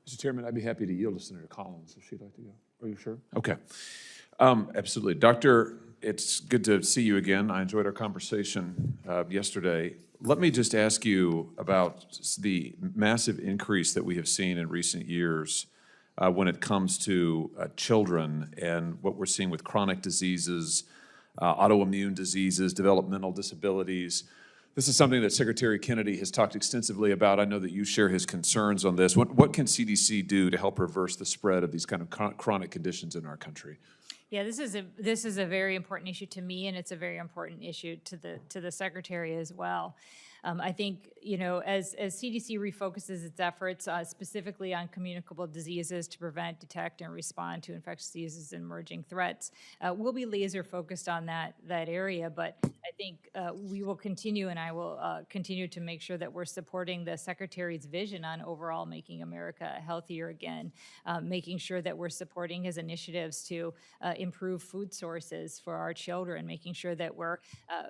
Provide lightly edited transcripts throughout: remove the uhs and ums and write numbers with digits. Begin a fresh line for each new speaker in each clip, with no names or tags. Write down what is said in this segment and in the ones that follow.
Mr. Chairman, I'd be happy to yield to Senator Collins if she'd like to go. Are you sure? Okay. Absolutely. Doctor, it's good to see you again. I enjoyed our conversation yesterday. Let me just ask you about the massive increase that we have seen in recent years when it comes to children and what we're seeing with chronic diseases, autoimmune diseases, developmental disabilities. This is something that Secretary Kennedy has talked extensively about. I know that you share his concerns on this. What can CDC do to help reverse the spread of these kind of chronic conditions in our country?
Yeah, this is a very important issue to me, and it's a very important issue to the Secretary as well. I think, as CDC refocuses its efforts specifically on communicable diseases to prevent, detect, and respond to infectious diseases and emerging threats, we'll be laser focused on that area. But I think we will continue, and I will continue to make sure that we're supporting the Secretary's vision on overall making America healthier again, making sure that we're supporting his initiatives to improve food sources for our children, making sure that we're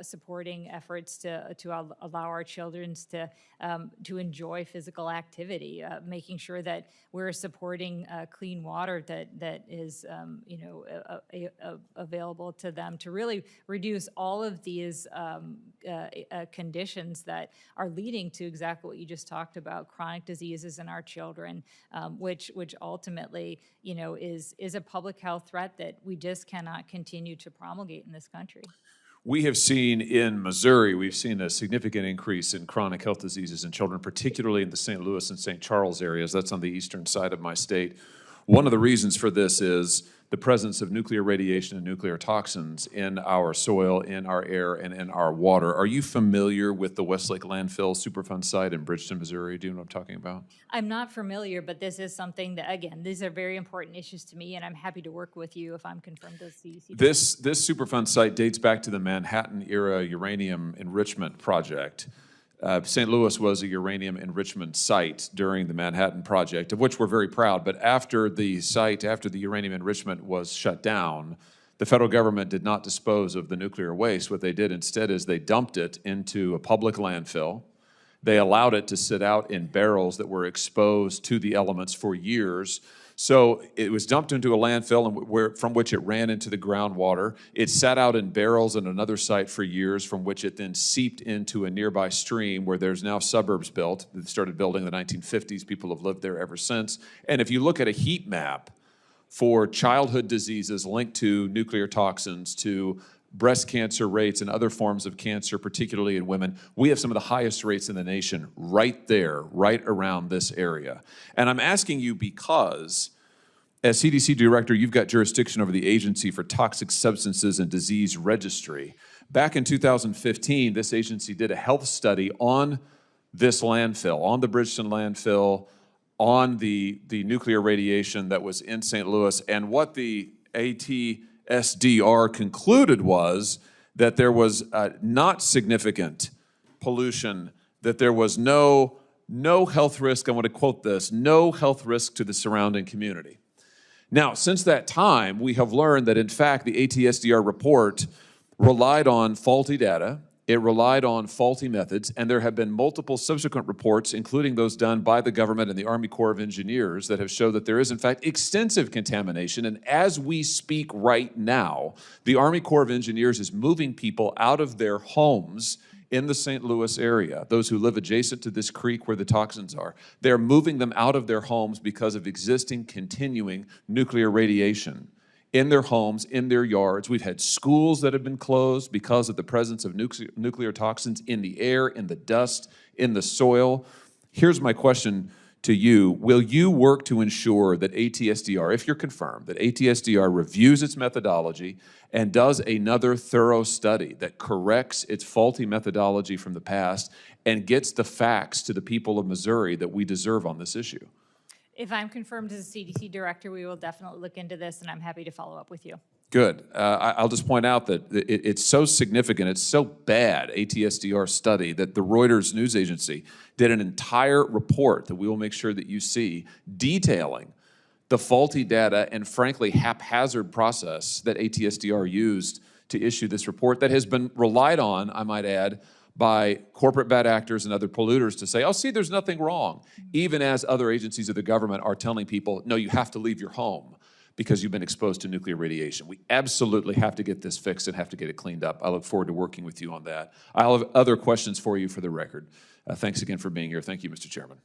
supporting efforts to allow our children to enjoy physical activity, making sure that we're supporting clean water that is available to them, to really reduce all of these conditions that are leading to exactly what you just talked about, chronic diseases in our children, which ultimately is a public health threat that we just cannot continue to promulgate in this country.
We have seen in Missouri, we've seen a significant increase in chronic health diseases in children, particularly in the St. Louis and St. Charles areas. That's on the eastern side of my state. One of the reasons for this is the presence of nuclear radiation and nuclear toxins in our soil, in our air, and in our water. Are you familiar with the Westlake Landfill Superfund site in Bridgeton, Missouri? Do you know what I'm talking about?
I'm not familiar, but this is something that, again, these are very important issues to me, and I'm happy to work with you if I'm confirmed as CDC.
This Superfund site dates back to the Manhattan-era uranium enrichment project. St. Louis was a uranium enrichment site during the Manhattan Project, of which we're very proud. But after the uranium enrichment was shut down, the federal government did not dispose of the nuclear waste. What they did instead is they dumped it into a public landfill. They allowed it to sit out in barrels that were exposed to the elements for years. So it was dumped into a landfill from which it ran into the groundwater. It sat out in barrels in another site for years, from which it then seeped into a nearby stream where there's now suburbs built. They started building in the 1950s. People have lived there ever since. And if you look at a heat map for childhood diseases linked to nuclear toxins, to breast cancer rates and other forms of cancer, particularly in women, we have some of the highest rates in the nation right there, right around this area. And I'm asking you because, as CDC director, you've got jurisdiction over the Agency for Toxic Substances and Disease Registry. Back in 2015, this agency did a health study on this landfill, on the Bridgeton landfill, on the nuclear radiation that was in St. Louis, and what the ATSDR concluded was that there was not significant pollution, that there was no health risk. I want to quote this: no health risk to the surrounding community. Now, since that time, we have learned that, in fact, the ATSDR report relied on faulty data. It relied on faulty methods, and there have been multiple subsequent reports, including those done by the government and the Army Corps of Engineers, that have showed that there is, in fact, extensive contamination. And as we speak right now, the Army Corps of Engineers is moving people out of their homes in the St. Louis area, those who live adjacent to this creek where the toxins are. They're moving them out of their homes because of existing, continuing nuclear radiation in their homes, in their yards. We've had schools that have been closed because of the presence of nuclear toxins in the air, in the dust, in the soil. Here's my question to you. Will you work to ensure that ATSDR, if you're confirmed, that ATSDR reviews its methodology and does another thorough study that corrects its faulty methodology from the past and gets the facts to the people of Missouri that we deserve on this issue?
If I'm confirmed as a CDC director, we will definitely look into this, and I'm happy to follow up with you.
Good. I'll just point out that it's so significant, it's so bad, ATSDR study, that the Reuters news agency did an entire report that we will make sure that you see, detailing the faulty data and, frankly, haphazard process that ATSDR used to issue this report that has been relied on, I might add, by corporate bad actors and other polluters to say, oh, see, there's nothing wrong, even as other agencies of the government are telling people, no, you have to leave your home because you've been exposed to nuclear radiation. We absolutely have to get this fixed and have to get it cleaned up. I look forward to working with you on that. I'll have other questions for you for the record. Thanks again for being here. Thank you, Mr. Chairman.